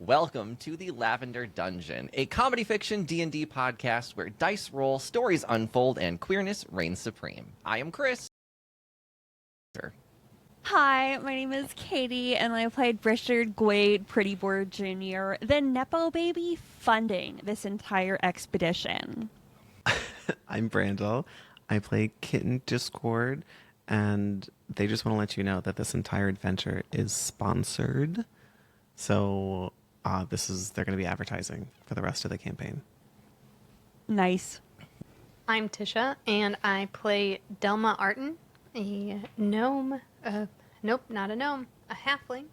Welcome to the Lavender Dungeon, a comedy fiction D&D podcast where dice roll, stories unfold, and queerness reigns supreme. I am Kris. Hi, my name is Katie, and I played Richard Gaywad, Prettybird Jr., the Nepo baby funding this entire expedition. I'm Randall. I play Kitten Discord, and they just want to let you know that this entire adventure is sponsored. So they're going to be advertising for the rest of the campaign. Nice. I'm Tisha, and I play Delma Artin, a gnome. Nope, not a gnome, a halfling.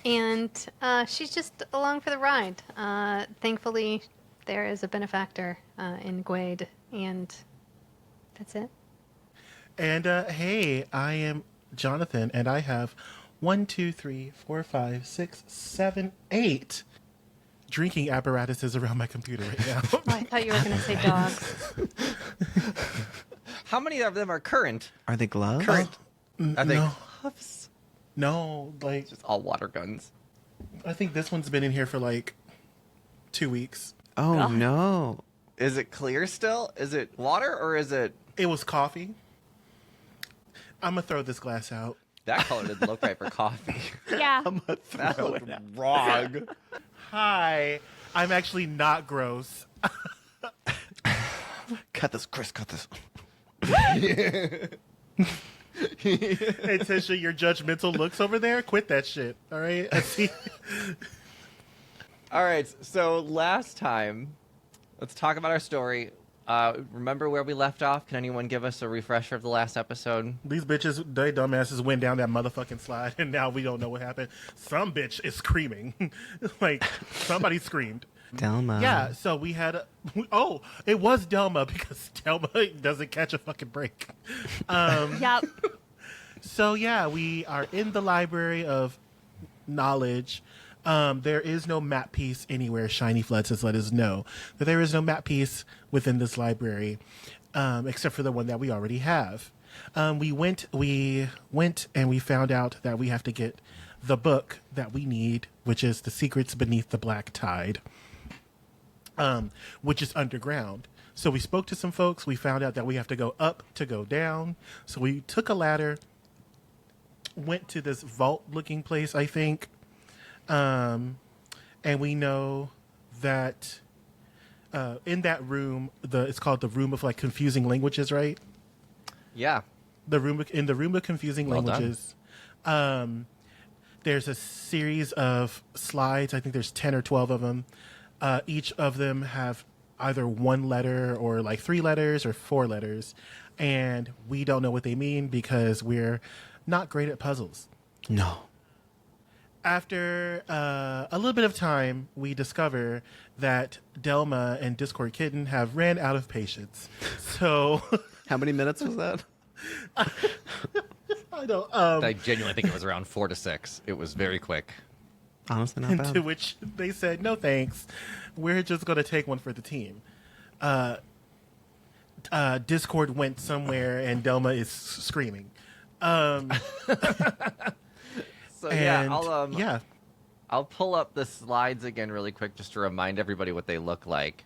And she's just along for the ride. Thankfully, there is a benefactor in Gaywad, and that's it. And hey, I am Jonathan, and I have 1, 2, 3, 4, 5, 6, 7, 8 drinking apparatuses around my computer right now. Oh, I thought you were going to say dogs. How many of them are current? Are they gloves? Current. Are they no. gloves? No, like, Just all water guns. I think this one's been in here for like 2 weeks. Oh, God. no. Is it clear still? Is it water or is it... It was coffee. I'm going to throw this glass out. That color didn't look right for coffee. Yeah. That looked wrong. Hi, I'm actually not gross. Cut this, Kris, cut this. Hey, Tisha, your judgmental looks over there? Quit that shit, all right? I see. All right, so last time, let's talk about our story. Remember where we left off? Can anyone give us a refresher of the last episode? These bitches, they dumbasses went down that motherfucking slide, and now we don't know what happened. Some bitch is screaming. Like, somebody screamed. Delma. Yeah, so we had oh, it was Delma, because Delma doesn't catch a fucking break. Yep. So yeah, we are in the library of knowledge. There is no map piece anywhere. Shiny Floods has let us know that there is no map piece within this library, except for the one that we already have. We went and we found out that we have to get the book that we need, which is The Secrets Beneath the Black Tide, which is underground. So we spoke to some folks. We found out that we have to go up to go down. So we took a ladder, went to this vault-looking place, I think. And we know that in that room, it's called the Room of like Confusing Languages, right? Yeah. In the Room of Confusing Well Languages, there's a series of slides. I think there's 10 or 12 of them. Each of them have either one letter or like 3 letters or 4 letters, and we don't know what they mean because we're not great at puzzles. No. After a little bit of time, we discover that Delma and Discord Kitten have ran out of patience. So, How many minutes was that? I don't. I genuinely think it was around 4 to 6. It was very quick. Honestly, not To bad. which they said, "No thanks, we're just going to take one for the team." Discord went somewhere, and Delma is screaming. So yeah, yeah. I'll pull up the slides again really quick just to remind everybody what they look like.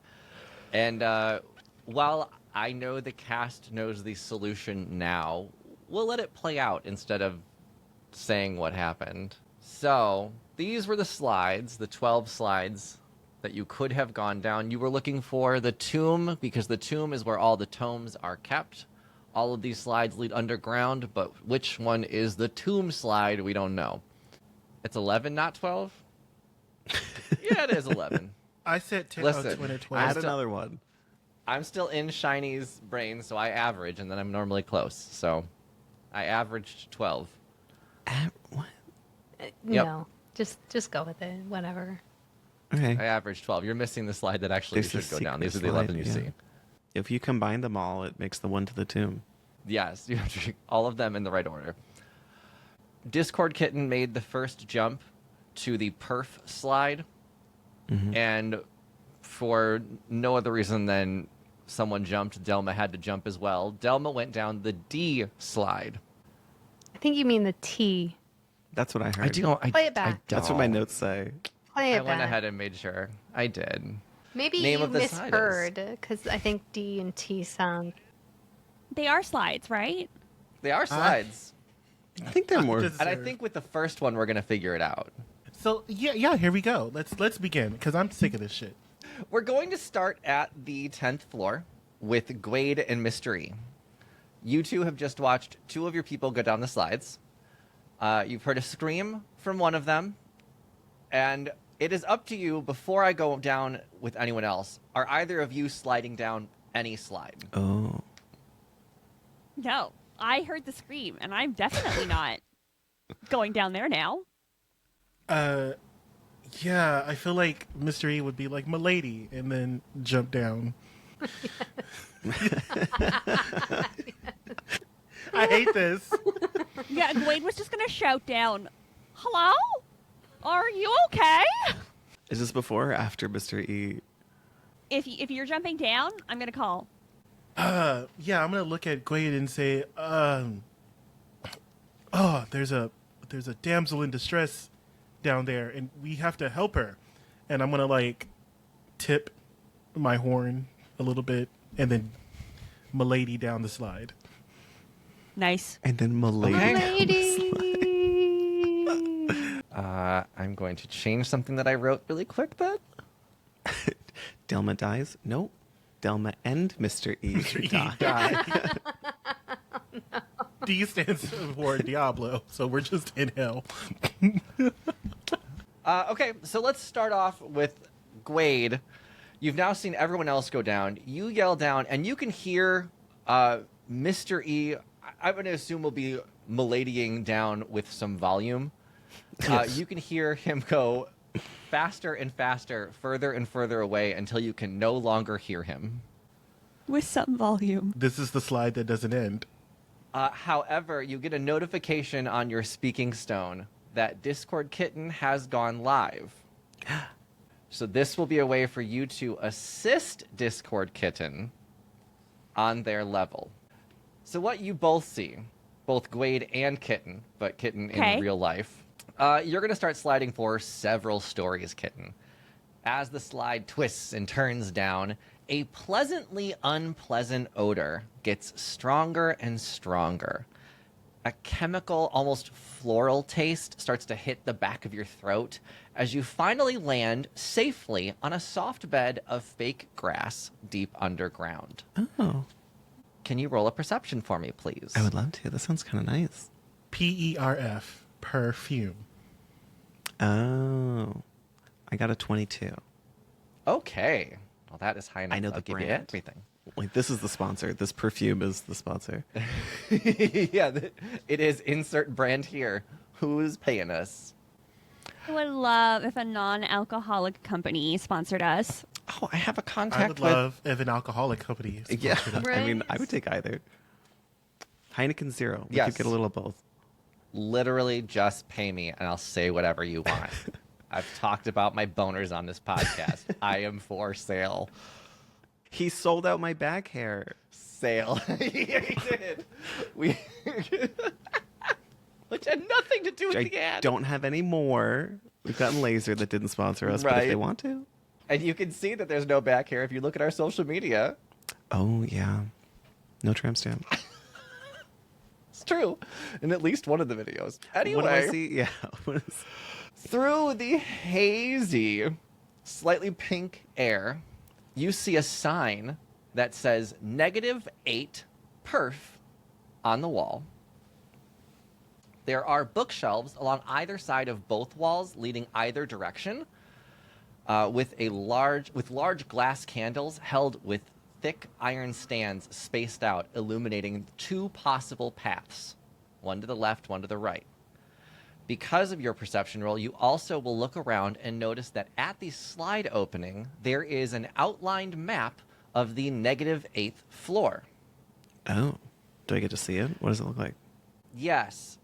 And while I know the cast knows the solution now, we'll let it play out instead of saying what happened. So these were the slides, the 12 slides that you could have gone down. You were looking for the tomb because the tomb is where all the tomes are kept. All of these slides lead underground, but which one is the tomb slide, we don't know. It's 11, not 12? Yeah, it is 11. I said 10 Listen, 20 or I 12. had another one. I'm still in Shiny's brain, so I average, and then I'm normally close. So I averaged 12. What? Yep. No, just go with it. Whatever. Okay. I averaged 12. You're missing the slide that actually There's should the go down. secret These are the slide, 11 you yeah. see. If you combine them all, it makes the one to the tomb. Yes, you have to do all of them in the right order. Discord Kitten made the first jump to the perf slide, and for no other reason than someone jumped, Delma had to jump as well. Delma went down the D slide. I think you mean the T. That's what I heard. I don't. Play it back. That's what my notes say. play I it went back. ahead and made sure. I did. Maybe Name you of the slide is- misheard because I think D and T sound. They are slides, right? They are slides. I think they're more. Just- And I think with the first one, we're going to figure it out. So yeah, here we go. Let's begin because I'm sick of this shit. We're going to start at the 10th floor with Gaywad and Mystery. You two have just watched two of your people go down the slides. You've heard a scream from one of them. And it is up to you, before I go down with anyone else, are either of you sliding down any slide? Oh. No, I heard the scream, and I'm definitely not going down there now. Yeah, I feel like Mystery would be like "Milady" and then jump down. I hate this. Yeah, Gaywad was just gonna shout down, "Hello? Are you okay?" Is this before or after Mr. E? If you're jumping down, I'm gonna call. Yeah, I'm gonna look at Gaywad and say, oh, there's a damsel in distress down there, and we have to help her. And I'm gonna like tip my horn a little bit, and then Milady down the slide. Nice. And then Milady. Lady. I'm going to change something that I wrote really quick then. Delma dies? Nope. Delma and Mr. E die. D stands for Diablo, so we're just in hell. Okay, so let's start off with Gaywad. You've now seen everyone else go down. You yell down, and you can hear Mr. E, I'm going to assume will be Miladying down with some volume. You can hear him go faster and faster, further and further away until you can no longer hear him. With some volume. This is the slide that doesn't end. However, you get a notification on your speaking stone that Discord Kitten has gone live. So this will be a way for you to assist Discord Kitten on their level. So what you both see, both Gaywad and Kitten, but Kitten Okay. in real life, you're going to start sliding for several stories, Kitten. As the slide twists and turns down, a pleasantly unpleasant odor gets stronger and stronger. A chemical, almost floral taste starts to hit the back of your throat as you finally land safely on a soft bed of fake grass deep underground. Oh. Can you roll a perception for me, please? I would love to. That sounds kind of nice. PERF, perfume. Oh. I got a 22. Okay. Well, that is high enough. I know I'll the give you brand. everything. Like, this is the sponsor. This perfume is the sponsor. Yeah, it is insert brand here. Who's paying us? I would love if a non-alcoholic company sponsored us. Oh, I have a I contact would with... love if an alcoholic company. Yeah. sponsored us. I mean, I Right. would take either. Heineken Zero. We Yes. could get a little of both. Literally just pay me and I'll say whatever you want. I've talked about my boners on this podcast. I am for sale. He sold out my back hair. Sale. Yeah, he did. We... Which had nothing to do with the I ad. don't have any more. We've gotten Laser that didn't sponsor us, but Right. if they want to. And you can see that there's no back here if you look at our social media. Oh, yeah. No tramp stamp. It's true. In at least one of the videos. What do I Anyway, see? Yeah. What is... through the hazy, slightly pink air, you see a sign that says -8 perf on the wall. There are bookshelves along either side of both walls, leading either direction, with large glass candles held with thick iron stands spaced out, illuminating two possible paths, one to the left, one to the right. Because of your perception roll, you also will look around and notice that at the slide opening, there is an outlined map of the -8th floor. Oh. Do I get to see it? What does it look like? Yes.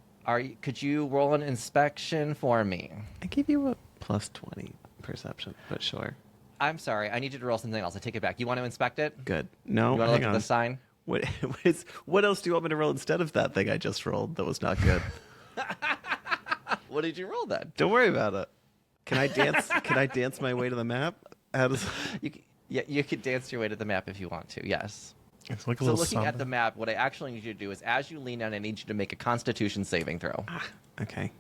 Could you roll an inspection for me? I gave you a plus 20 perception, but sure. I'm sorry. I need you to roll something else. I take it back. You want to inspect it? Good. No, You want to hang look at on. the sign? What else do you want me to roll instead of that thing I just rolled that was not good? What did you roll then? Don't worry about it. Can I dance? Can I dance my way to the map? How does? Yeah, you could dance your way to the map if you want to. Yes. It's like a So little looking at samba. the map, what I actually need you to do is, as you lean in, I need you to make a Constitution saving throw. Okay.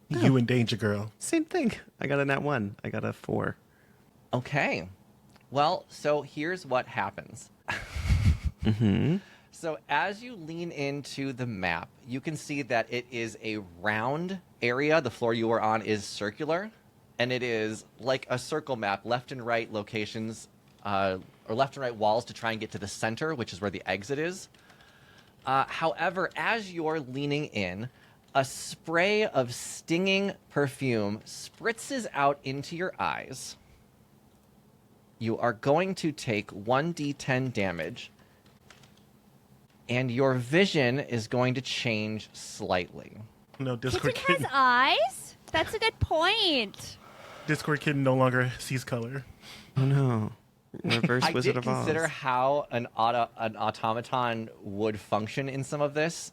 You in danger, girl. Same thing. I got a nat 1. I got a 4. Okay. Well, so here's what happens. Mm-hmm. So as you lean into the map, you can see that it is a round area. The floor you are on is circular, and it is like a circle map, left and right locations, or left and right walls to try and get to the center, which is where the exit is. However, as you're leaning in, a spray of stinging perfume spritzes out into your eyes. You are going to take 1d10 damage, and your vision is going to change slightly. No, Discord Kitten kid. has eyes? That's a good point. Discord kid no longer sees color. Oh no. Reverse I Wizard did of Oz. consider how an automaton would function in some of this,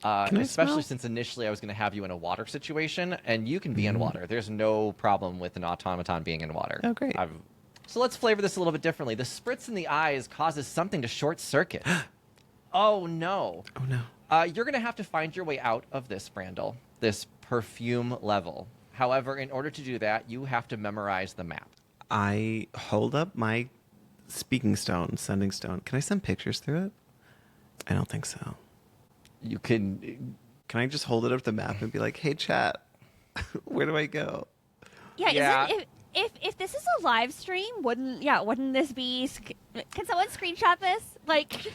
Can I especially smell? since initially I was going to have you in a water situation, and you can be in water. There's no problem with an automaton being in water. Oh, great. So let's flavor this a little bit differently. The spritz in the eyes causes something to short circuit. Oh no. Oh no. You're going to have to find your way out of this, Randall, this perfume level. However, in order to do that, you have to memorize the map. I hold up my speaking stone, sending stone. Can I send pictures through it? I don't think so. You can. Can I just hold it up the map and be like, "Hey, chat, where do I go?" Yeah, Yeah. If this is a live stream, wouldn't this be? Can someone screenshot this? Like,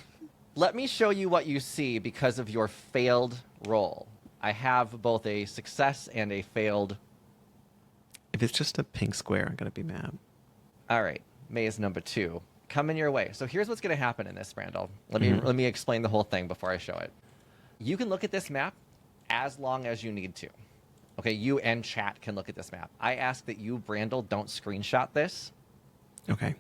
Let me show you what you see because of your failed roll. I have both a success and a failed. If it's just a pink square, I'm gonna be mad. All right, maze number 2 coming your way. So here's what's going to happen in this, Randall. Let me explain the whole thing before I show it. You can look at this map as long as you need to. Okay, you and chat can look at this map. I ask that you, Randall, don't screenshot this. Okay.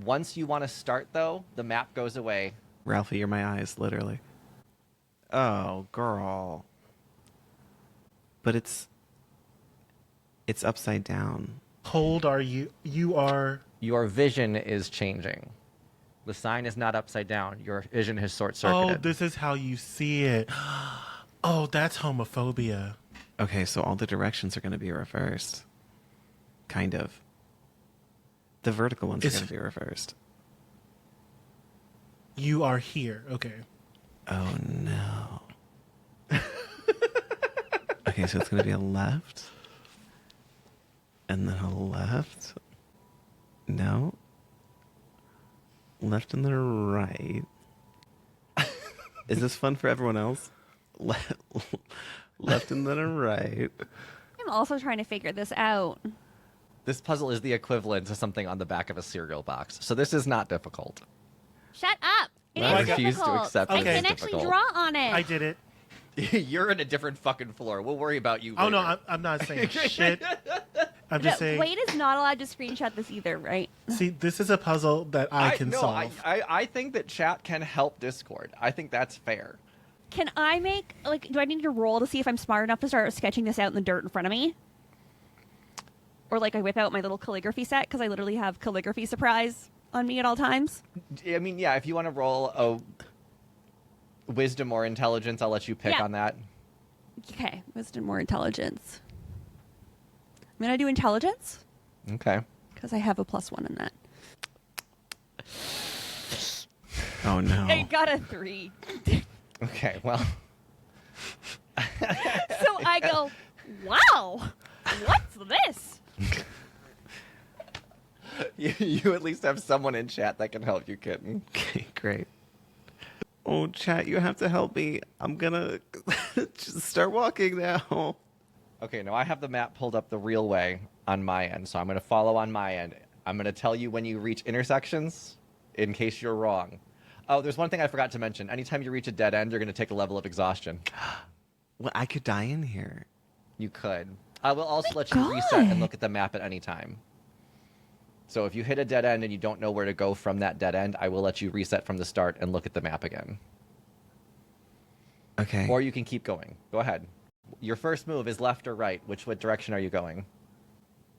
Once you want to start, though, the map goes away. Ralphie, you're my eyes, literally. Oh, girl. But it's upside down. Hold are you? You are. Your vision is changing. The sign is not upside down. Your vision has Oh, short-circuited. this is how you see it. Oh, that's homophobia. Okay, so all the directions are gonna be reversed. Kind of. The vertical ones are It's- gonna be reversed. You are here. Okay. Oh no. Okay, so it's gonna be a left. And then a left. No. Left and then a right. Is this fun for everyone else? Left and then a right. I'm also trying to figure this out. This puzzle is the equivalent to something on the back of a cereal box, so this is not difficult. Shut up. It I is refuse to difficult. accept I this can as actually difficult. draw on it. I did it. You're in a different fucking floor. We'll worry about you Oh later. no, I'm not saying shit. I'm just saying. Wade is not allowed to screenshot this either, right? See, this is a puzzle that I can solve. I think that chat can help Discord. I think that's fair. Can I make, like, do I need to roll to see if I'm smart enough to start sketching this out in the dirt in front of me? Or, like, I whip out my little calligraphy set, because I literally have calligraphy surprise on me at all times? I mean, yeah, if you want to roll a wisdom or intelligence, I'll let you pick Yeah. on that. Okay, wisdom or intelligence. I'm going to do intelligence, Okay. because I have a +1 in that. Oh no. I got a 3. Okay, well. So I go, wow, what's this? You at least have someone in chat that can help you, kitten. Okay, great. Oh, chat, you have to help me. I'm gonna just start walking now. Okay, now I have the map pulled up the real way on my end, so I'm going to follow on my end. I'm going to tell you when you reach intersections in case you're wrong. Oh, there's one thing I forgot to mention. Anytime you reach a dead end, you're going to take a level of exhaustion. Well, I could die in here. You could. I will also let you God. reset and look at the map at any time. So if you hit a dead end and you don't know where to go from that dead end, I will let you reset from the start and look at the map again. Okay. Or you can keep going. Go ahead. Your first move is left or right. What direction are you going?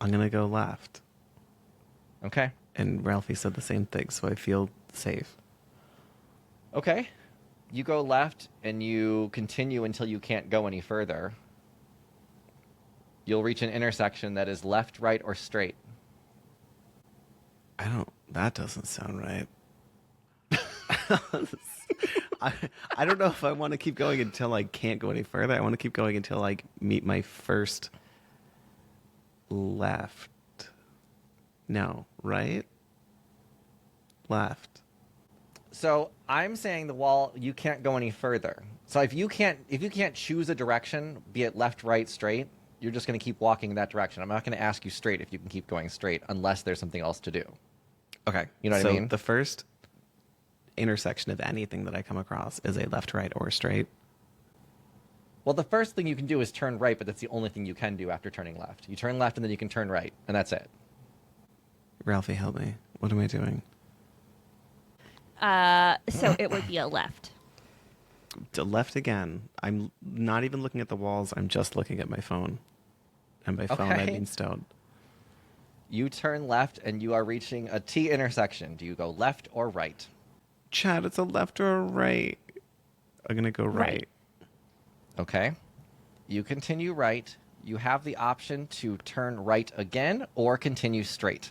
I'm gonna go left. Okay. And Ralphie said the same thing, so I feel safe. Okay. You go left and you continue until you can't go any further. You'll reach an intersection that is left, right, or straight. That doesn't sound right. I don't know if I want to keep going until I can't go any further. I want to keep going until I meet my first left. No, right? Left. So I'm saying the wall, you can't go any further. So if you can't choose a direction, be it left, right, straight, you're just going to keep walking in that direction. I'm not going to ask you straight if you can keep going straight unless there's something else to do. Okay. You know what I mean? So the first intersection of anything that I come across is a left, right, or straight. Well, the first thing you can do is turn right, but that's the only thing you can do after turning left. You turn left and then you can turn right, and that's it. Ralphie, help me. What am I doing? So it would be a left. To left again. I'm not even looking at the walls. I'm just looking at my phone. And by phone, I Okay. mean stone. You turn left and you are reaching a T intersection. Do you go left or right? Chad, it's a left or a right. I'm going to go right. Okay. You continue right. You have the option to turn right again or continue straight.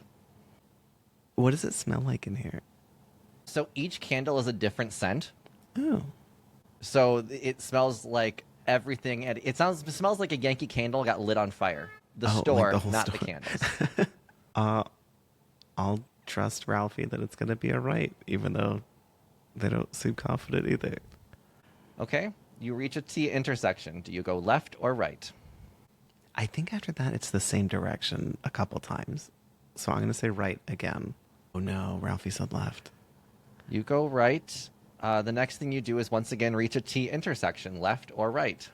What does it smell like in here? So each candle is a different scent. Oh. So it smells like everything. And it smells like a Yankee Candle got lit on fire. The Oh, like store, the whole not store. the candles. I'll trust Ralphie that it's going to be a right, even though they don't seem confident either. Okay. You reach a T intersection. Do you go left or right? I think after that, it's the same direction a couple times. So I'm going to say right again. Oh no, Ralphie said left. You go right. The next thing you do is once again reach a T intersection, left or right.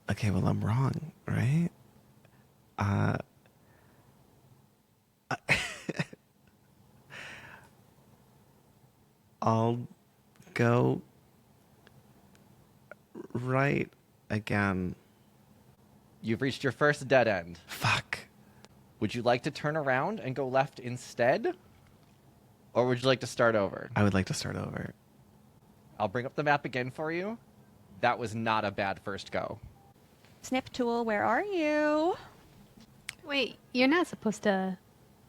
Okay, well, I'm wrong, right? I'll go right again. You've reached your first dead end. Fuck. Would you like to turn around and go left instead? Or would you like to start over? I would like to start over. I'll bring up the map again for you. That was not a bad first go. Snip tool, where are you? Wait, you're not supposed to.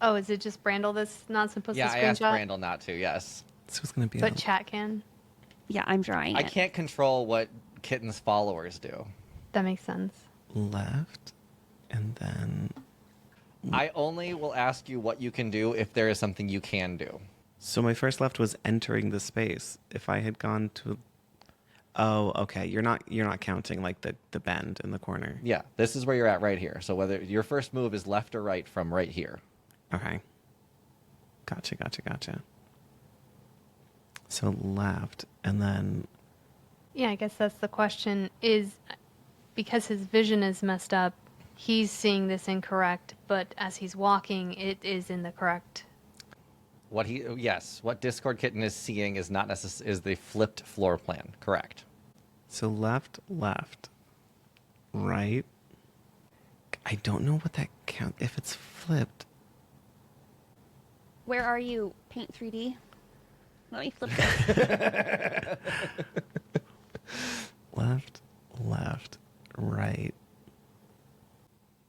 Oh, is it just Randall that's not supposed Yeah, to I screenshot? asked Randall not to, yes. This was going to be But chat can. Yeah, I'm drawing I it. can't control what Kitten's followers do. That makes sense. left, and then... I only will ask you what you can do if there is something you can do. So my first left was entering the space. If I had gone to... Oh, okay. You're not counting like the bend in the corner. Yeah, this is where you're at right here. So whether your first move is left or right from right here. Okay. Gotcha. So left, and then... Yeah, I guess that's the question. Is because his vision is messed up, he's seeing this incorrect, but as he's walking, it is in the correct. What Discord Kitten is seeing is not is the flipped floor plan. Correct. So left, right. I don't know what that count if it's flipped. Where are you? Paint 3D. Let me flip this. Left, right.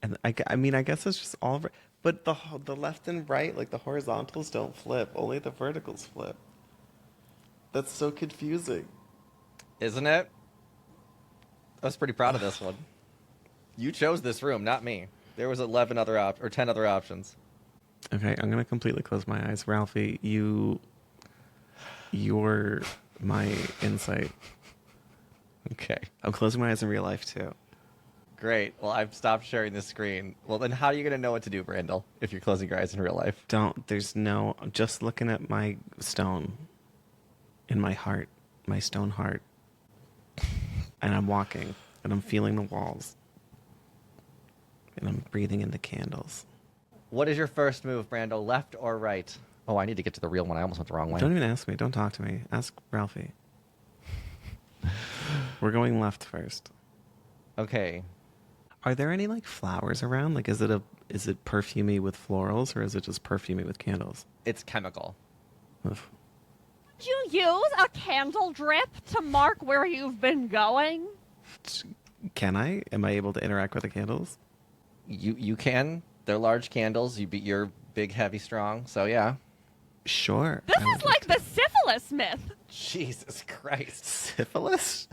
And I mean, I guess it's just all right. But the left and right, like the horizontals don't flip. Only the verticals flip. That's so confusing. Isn't it? I was pretty proud of this one. You chose this room, not me. There was 10 other options. Okay, I'm gonna completely close my eyes. Ralphie, you're my insight. Okay. I'm closing my eyes in real life too. Great. Well, I've stopped sharing this screen. Well, then how are you going to know what to do, Randall, if you're closing your eyes in real life? I'm just looking at my stone in my heart, my stone heart. And I'm walking, and I'm feeling the walls. And I'm breathing in the candles. What is your first move, Randall, left or right? Oh, I need to get to the real one. I almost went the wrong way. Don't even ask me. Don't talk to me. Ask Ralphie. We're going left first. Okay. Are there any like flowers around? Like, is it Is it perfumey with florals, or is it just perfumey with candles? It's chemical. Ugh. Did you use a candle drip to mark where you've been going? Can I? Am I able to interact with the candles? You can. They're large candles. You're big, heavy, strong. So yeah. Sure. This I would is like the syphilis myth. Jesus Christ. syphilis.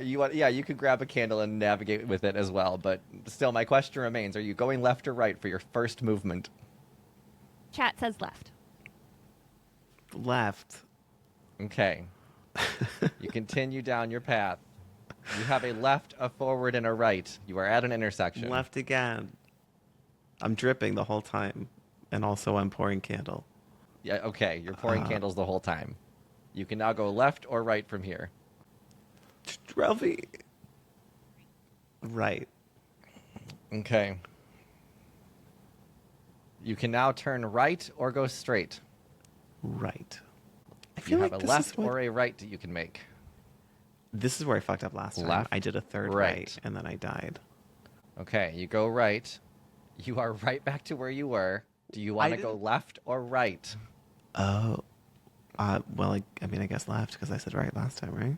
You could grab a candle and navigate with it as well. But still, my question remains: are you going left or right for your first movement? Chat says left. Left. Okay. You continue down your path. You have a left, a forward, and a right. You are at an intersection. Left again. I'm dripping the whole time, and also I'm pouring candle. Yeah. Okay. You're pouring candles the whole time. You can now go left or right from here. Ralphie. Right. Okay. You can now turn right or go straight. Right. I You feel have like a this left is what- or a right that you can make. This is where I fucked up last time. Left, I did a third right. right, and then I died. Okay, you go right. You are right back to where you were. Do you want to go left or right? Oh. Well, I mean, I guess left, because I said right last time, right?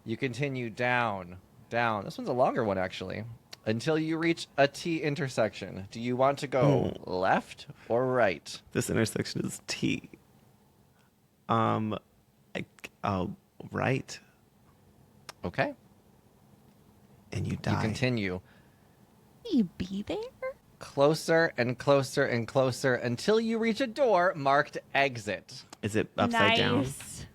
You continue down. This one's a longer one, actually. Until you reach a T intersection. Do you want to go left or right? This intersection is T. Right. Okay. And you die. You continue You be there? closer and closer and closer until you reach a door marked exit. Is it upside down? Nice.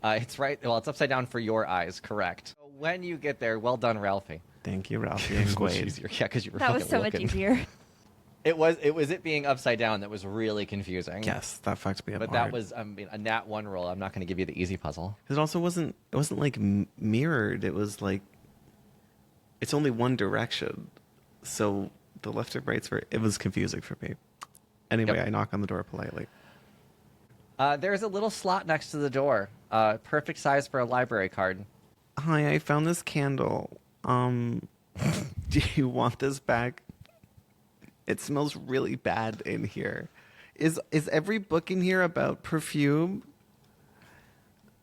It's right. Well, it's upside down for your eyes, correct. When you get there, well done, Ralphie. Thank you, Ralphie and It was much Gaywad. easier. Yeah, because you were That was fucking so much looking. easier. It was it being upside down that was really confusing. Yes, that fucked me up But hard. that was a nat 1 roll. I'm not going to give you the easy puzzle. It also wasn't like mirrored. It was like it's only one direction. So the left and rights it was confusing for me. Anyway, Yep. I knock on the door politely. There's a little slot next to the door. Perfect size for a library card. Hi, I found this candle. Do you want this back? It smells really bad in here. Is every book in here about perfume?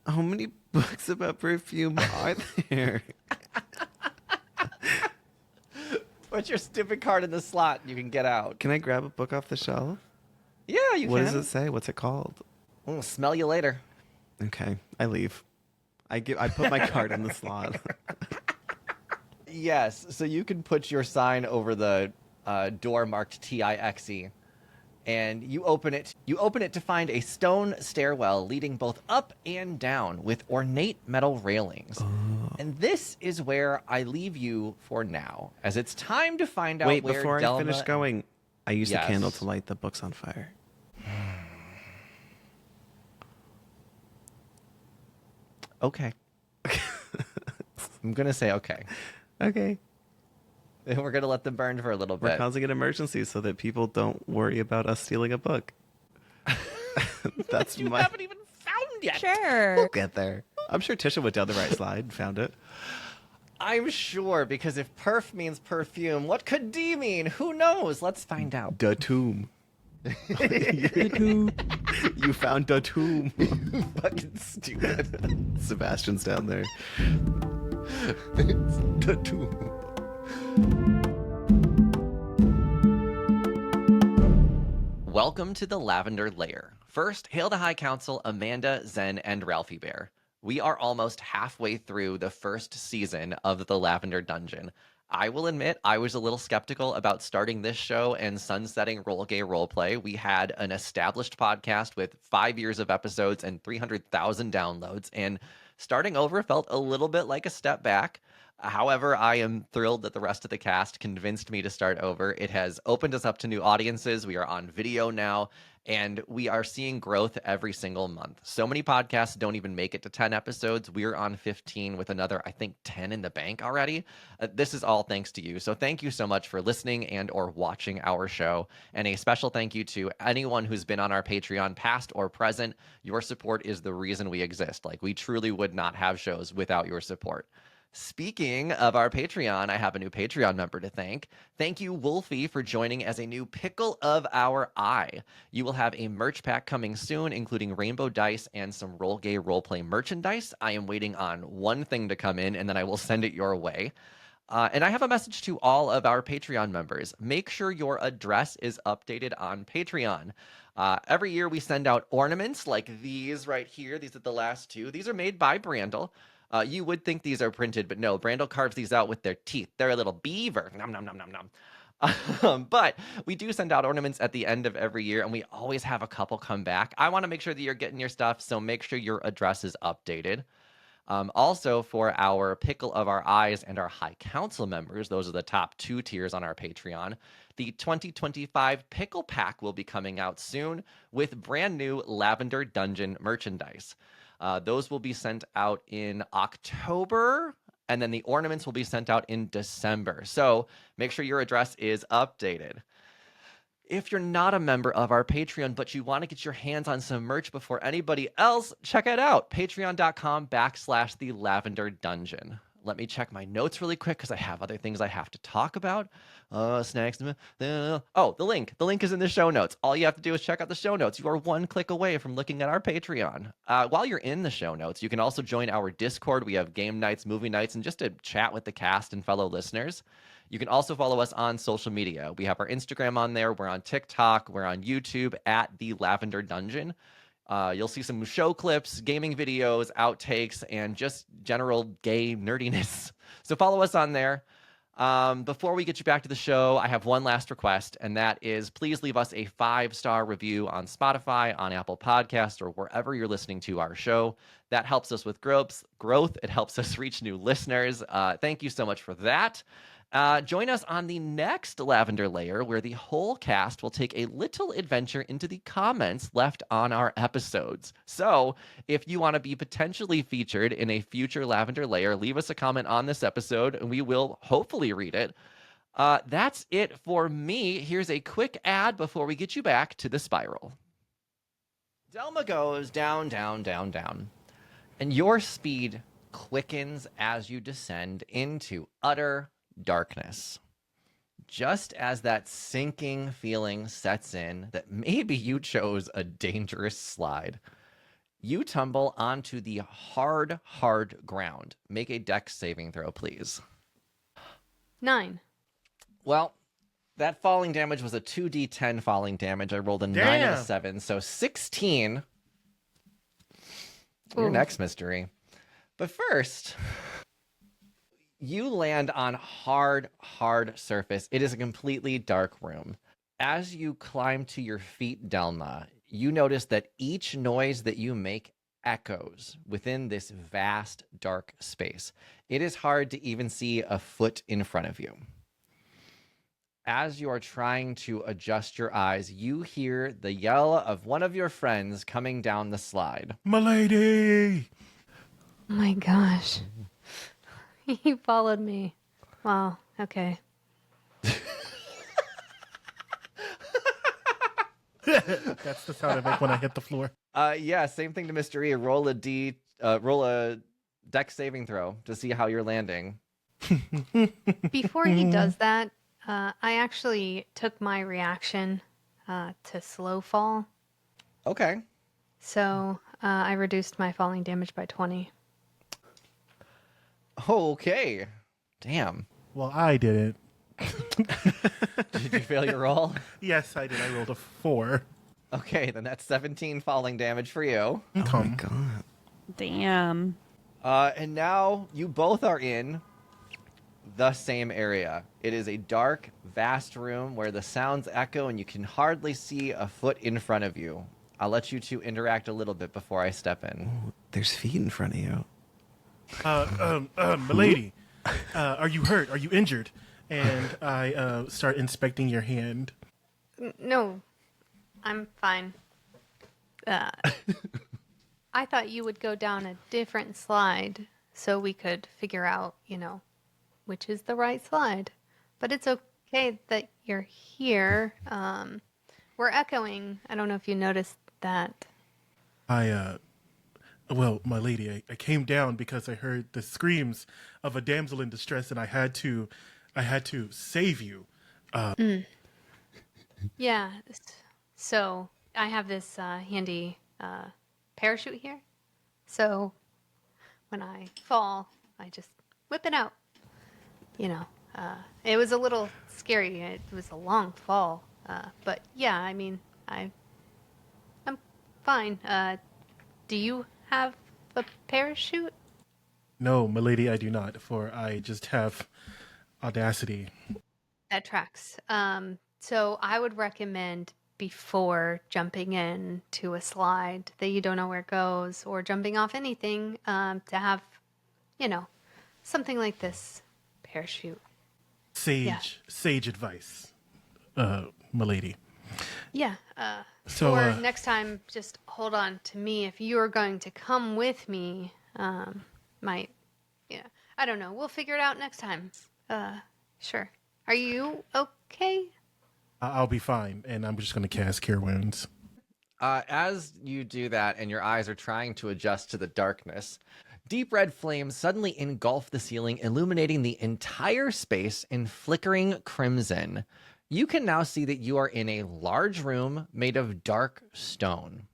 How many books about perfume are there? Put your stupid card in the slot and you can get out. Can I grab a book off the shelf? Yeah, you What can. does it say? What's it called? Smell you later. Okay, I leave. I put my card in the slot. Yes, so you can put your sign over the door marked TIXE, and you open it. You open it to find a stone stairwell leading both up and down with ornate metal railings. And this is where I leave you for now, as it's time to find out Wait, where before Delma... I finish going, I used Yes. a candle to light the books on fire. Okay. I'm going to say okay. Okay. And we're going to let them burn for a little We're bit. causing an emergency so that people don't worry about us stealing a book. That's you my... haven't even found yet. Sure. We'll get there. I'm sure Tisha went down the right slide and found it. I'm sure, because if perf means perfume, what could D mean? Who knows? Let's find out. The tomb. The tomb. You found the tomb. Fucking stupid. Sebastian's down there. It's the tomb. Welcome to the Lavender Lair. First, hail to High Council Amanda, Zen, and Ralphie Bear. We are almost halfway through the first season of the Lavender Dungeon. I will admit I was a little skeptical about starting this show and sunsetting Roll Gay Roleplay. We had an established podcast with 5 years of episodes and 300,000 downloads, and starting over felt a little bit like a step back. However, I am thrilled that the rest of the cast convinced me to start over. It has opened us up to new audiences. We are on video now, and we are seeing growth every single month. So many podcasts don't even make it to 10 episodes. We're on 15 with another, I think, 10 in the bank already. This is all thanks to you. So thank you so much for listening and or watching our show. And a special thank you to anyone who's been on our Patreon, past or present. Your support is the reason we exist. Like, we truly would not have shows without your support. Speaking of our Patreon, I have a new Patreon member to thank. Thank you, Wolfie, for joining as a new Pickle of Our Eye. You will have a merch pack coming soon, including rainbow dice and some Roll Gay roleplay merchandise. I am waiting on one thing to come in, and then I will send it your way. And I have a message to all of our Patreon members. Make sure your address is updated on Patreon. Every year we send out ornaments like these right here. These are the last two. These are made by Randall. You would think these are printed, but no, Randall carves these out with their teeth. They're a little beaver. Nom, nom, nom, nom, nom. But we do send out ornaments at the end of every year, and we always have a couple come back. I want to make sure that you're getting your stuff, so make sure your address is updated. Also, for our Pickle of Our Eyes and our High Council members, those are the top 2 tiers on our Patreon, the 2025 Pickle Pack will be coming out soon with brand new Lavender Dungeon merchandise. Those will be sent out in October, and then the ornaments will be sent out in December. So make sure your address is updated. If you're not a member of our Patreon, but you want to get your hands on some merch before anybody else, check it out. Patreon.com/The Lavender Dungeon. Let me check my notes really quick because I have other things I have to talk about. Snacks. Oh, the link. The link is in the show notes. All you have to do is check out the show notes. You are one click away from looking at our Patreon. While you're in the show notes, you can also join our Discord. We have game nights, movie nights, and just to chat with the cast and fellow listeners. You can also follow us on social media. We have our Instagram on there. We're on TikTok. We're on YouTube at The Lavender Dungeon. You'll see some show clips, gaming videos, outtakes, and just general gay nerdiness. So follow us on there. Before we get you back to the show, I have one last request, and that is please leave us a 5-star review on Spotify, on Apple Podcasts, or wherever you're listening to our show. That helps us with growth. It helps us reach new listeners. Thank you so much for that. Join us on the next Lavender Layer, where the whole cast will take a little adventure into the comments left on our episodes. So, if you want to be potentially featured in a future Lavender Layer, leave us a comment on this episode, and we will hopefully read it. That's it for me. Here's a quick ad before we get you back to the spiral. Delma goes down, down, down, down, and your speed quickens as you descend into utter darkness. Just as that sinking feeling sets in that maybe you chose a dangerous slide, you tumble onto the hard ground. Make a dex saving throw, please. 9. Well, that falling damage was a 2d10 falling damage. I rolled a 9 and a 7, so 16. Your next mystery. But first, you land on hard surface. It is a completely dark room. As you climb to your feet, Delma, you notice that each noise that you make echoes within this vast, dark space. It is hard to even see a foot in front of you. As you are trying to adjust your eyes, you hear the yell of one of your friends coming down the slide. Milady! Oh my gosh. He followed me. Wow. Okay. That's the sound I make when I hit the floor. Yeah, same thing to Mystery. Roll a dex saving throw to see how you're landing. Before he does that, I actually took my reaction to slow fall. Okay. So I reduced my falling damage by 20. Okay. Damn. Well, I didn't. Did you fail your roll? Yes, I did. I rolled a 4. Okay, then that's 17 falling damage for you. Oh my god. Damn. And now you both are in the same area. It is a dark, vast room where the sounds echo and you can hardly see a foot in front of you. I'll let you two interact a little bit before I step in. Ooh, there's feet in front of you. Milady, Are you hurt? Are you injured? And I start inspecting your hand. No, I'm fine. I thought you would go down a different slide so we could figure out, which is the right slide. But it's okay that you're here. We're echoing. I don't know if you noticed that. Well, my lady, I came down because I heard the screams of a damsel in distress, and I had to save you. Yeah. So I have this handy parachute here. So when I fall, I just whip it out. It was a little scary. It was a long fall. But yeah, I mean, I'm fine. Do you have a parachute? No, my lady, I do not, for I just have audacity. That tracks. So I would recommend before jumping in to a slide that you don't know where it goes or jumping off anything, to have, something like this parachute. Sage advice, my lady. Yeah. So, or next time, just hold on to me. If you are going to come with me, I don't know. We'll figure it out next time. Sure. Are you okay? I'll be fine, and I'm just going to cast Cure Wounds. As you do that and your eyes are trying to adjust to the darkness, deep red flames suddenly engulf the ceiling, illuminating the entire space in flickering crimson. You can now see that you are in a large room made of dark stone.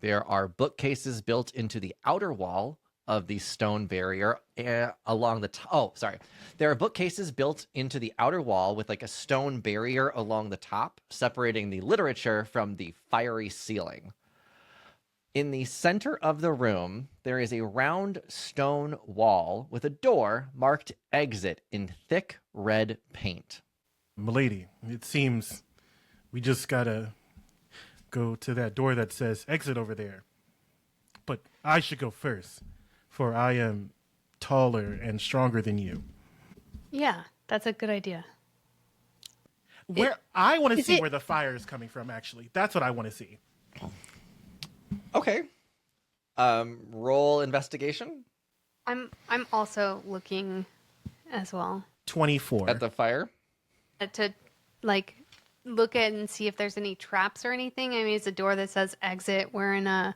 There are bookcases built into the outer wall of the stone barrier along the top. There are bookcases built into the outer wall with like a stone barrier along the top, separating the literature from the fiery ceiling. In the center of the room, there is a round stone wall with a door marked exit in thick red paint. Milady, it seems we just gotta go to that door that says exit over there. But I should go first, for I am taller and stronger than you. Yeah, that's a good idea. I want to see where the fire is coming from, actually. That's what I want to see. Okay. Roll investigation. I'm also looking as well 24. At the fire? to look at and see if there's any traps or anything. I mean, it's a door that says exit. We're in a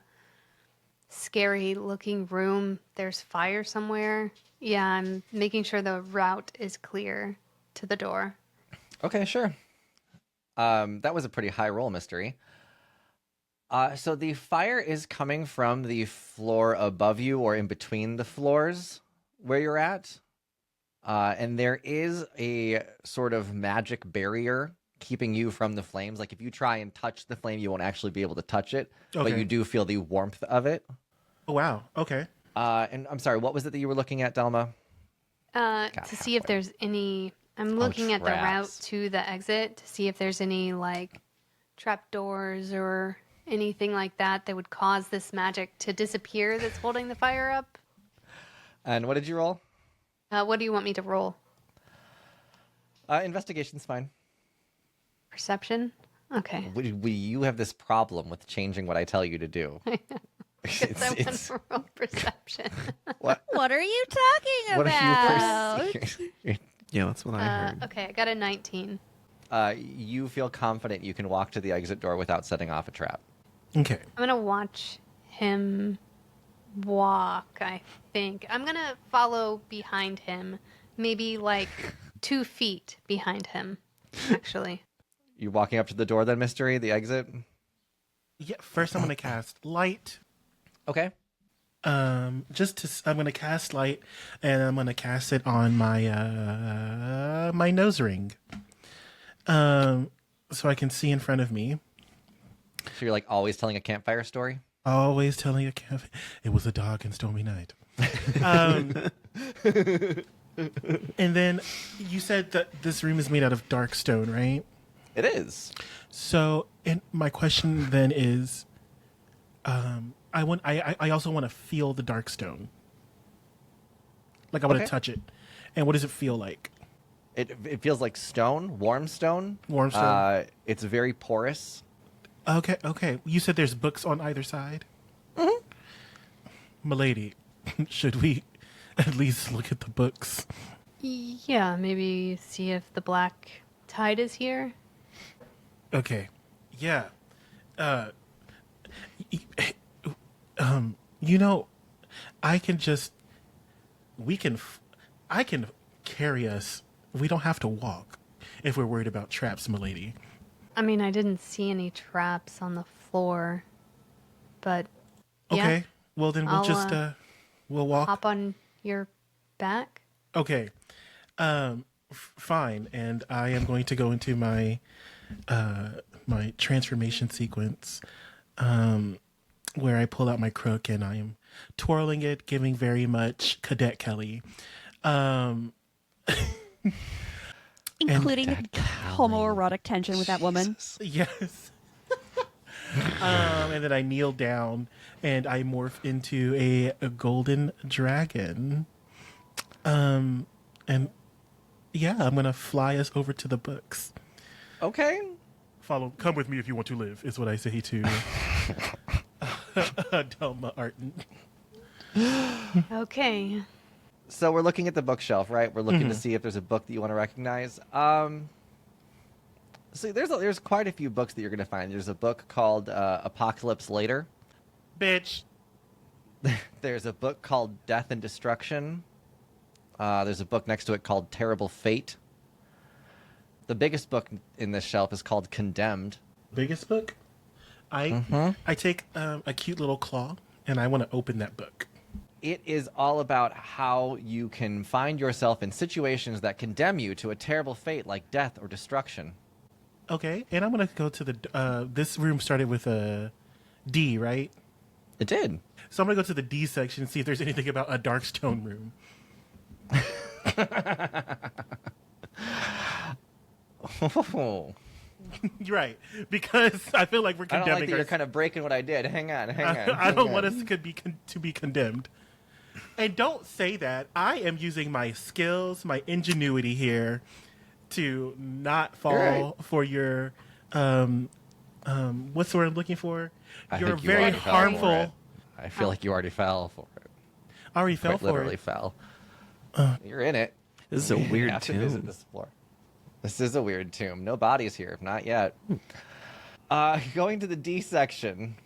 scary looking room. There's fire somewhere. Yeah, I'm making sure the route is clear to the door. Okay, sure. That was a pretty high roll, Mystery. So the fire is coming from the floor above you or in between the floors where you're at. And there is a sort of magic barrier keeping you from the flames. Like if you try and touch the flame, you won't actually be able to touch it, but you do feel the warmth of it. Oh, wow. Okay. And I'm sorry, what was it that you were looking at, Delma? To see if there's any... I'm looking at the route traps. to the exit to see if there's any, trap doors or anything like that that would cause this magic to disappear that's holding the fire up. And what did you roll? What do you want me to roll? Investigation's fine. Perception? Okay. You have this problem with changing what I tell you to do. Guess I want to roll perception. What? What are you talking What about? are you perceiving? Yeah, that's what I heard. Okay, I got a 19. You feel confident you can walk to the exit door without setting off a trap. Okay. I'm going to watch him walk, I think. I'm going to follow behind him, maybe 2 feet behind him, actually. You walking up to the door then, Mystery, the exit? Yeah, first I'm going to cast light. Okay. I'm going to cast light, and I'm going to cast it on my my nose ring. So I can see in front of me. So you're always telling a campfire story? Always telling a cat. It was a dark and stormy night. And then you said that this room is made out of dark stone, right? It is. So, and my question then is, I also want to feel the dark stone. I want to touch it, And what does it feel like? It feels like stone, warm stone. Warm stone. It's very porous. Okay. You said there's books on either side? Mm-hmm. Milady, should we at least look at the books? Yeah, maybe see if the black tide is here. Okay. Yeah. You know, I can carry us. We don't have to walk if we're worried about traps, milady. I mean, I didn't see any traps on the floor, but yeah, Okay. Well, then we'll walk. hop on your back. Okay. Fine. And I am going to go into my my transformation sequence, where I pull out my crook and I am twirling it, giving very much Cadet Kelly. Including homoerotic tension with that woman. Yes. And then I kneel down and I morph into a golden dragon. And yeah, I'm gonna fly us over to the books. Okay. Come with me if you want to live, is what I say to Delma Artin. Okay. So we're looking at the bookshelf, right? We're looking to see if there's a book that you want to recognize. So there's quite a few books that you're going to find. There's a book called Apocalypse Later. Bitch. There's a book called Death and Destruction. There's a book next to it called Terrible Fate. The biggest book in this shelf is called Condemned. Biggest book? I take a cute little claw and I want to open that book. It is all about how you can find yourself in situations that condemn you to a terrible fate like death or destruction. Okay, and I'm going to go to the... this room started with a D, right? It did. So I'm going to go to the D section and see if there's anything about a dark stone room. Oh. You're right, because I feel like we're I condemning don't like that you're kind of breaking what I did. Hang on. I don't want us to be condemned. And don't say that. I am using my skills, my ingenuity here to not fall for your what's the word I'm looking for? You're very harmful. I feel like you already fell for it. I already fell Quite for literally it. fell. You're in it. This is a You weird have to visit tomb. this floor. This is a weird tomb. No bodies here, not yet. Going to the D section.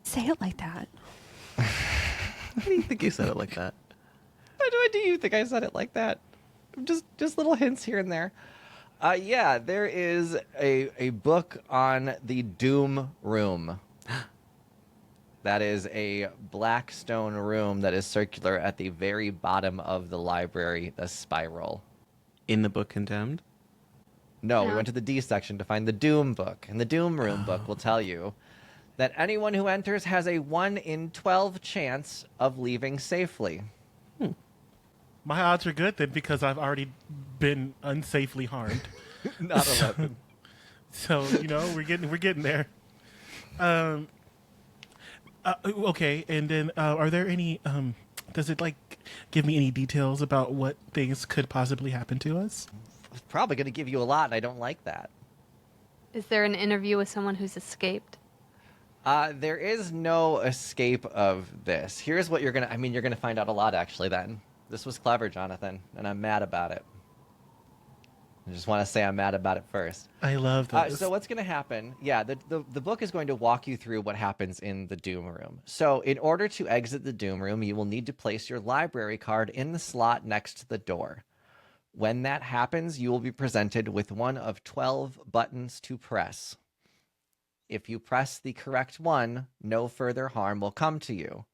Say it like that. Why do you think you said it like that? Why do you think I said it like that? Just little hints here and there. Yeah, there is a book on the Doom Room. That is a black stone room that is circular at the very bottom of the library, the spiral. In the book Condemned? No, we Yeah. went to the D section to find the Doom book. And the Doom Room book will tell you that anyone who enters has a 1 in 12 chance of leaving safely. My odds are good then because I've already been unsafely harmed. Not 11. So, we're getting there. Okay, and then are there any does it give me any details about what things could possibly happen to us? It's probably going to give you a lot, and I don't like that. Is there an interview with someone who's escaped? There is no escape of this. Here's what you're going to find out a lot, actually, then. This was clever, Jonathan, and I'm mad about it. I just want to say I'm mad about it first. I love this. So what's going to happen? Yeah, the book is going to walk you through what happens in the Doom Room. So in order to exit the Doom Room, you will need to place your library card in the slot next to the door. When that happens, you will be presented with one of 12 buttons to press. If you press the correct one, no further harm will come to you.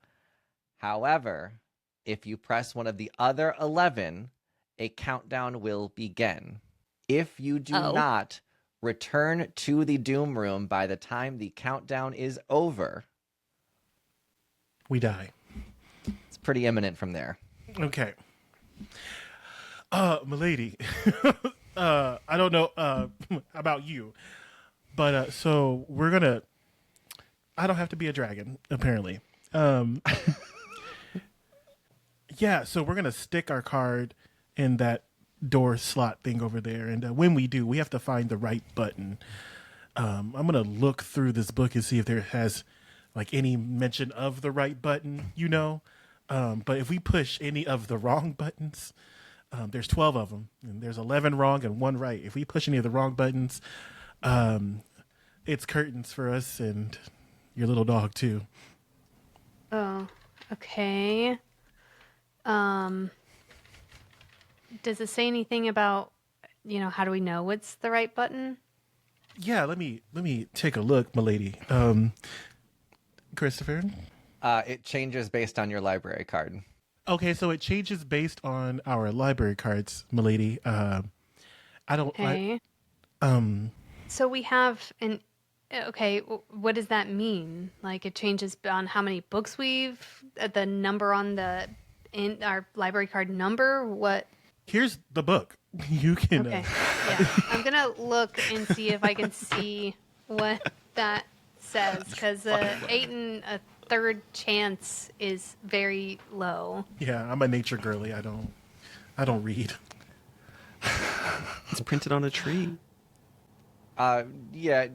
However, if you press one of the other 11, a countdown will begin. If you do not return to the Doom Room by the time the countdown is over, we die. it's pretty imminent from there. Okay. Milady, I don't know about you, but so we're gonna. I don't have to be a dragon, apparently. Yeah, so we're gonna stick our card in that door slot thing over there. And when we do, we have to find the right button. I'm going to look through this book and see if there has like any mention of the right button, you know. But if we push any of the wrong buttons, there's 12 of them, and there's 11 wrong and 1 right. If we push any of the wrong buttons, it's curtains for us and your little dog too. Oh, okay. Does it say anything about, how do we know what's the right button? Yeah, let me take a look, milady. Christopher? It changes based on your library card. Okay, so it changes based on our library cards, milady. I don't. Okay. So we have an. Okay, what does that mean? Like it changes on how many books the number on in our library card number. What? Here's the book. You can. Okay. Yeah, I'm gonna look and see if I can see what that says because 8 1/3 chance is very low. Yeah, I'm a nature girly. I don't read. It's printed on a tree. Yeah.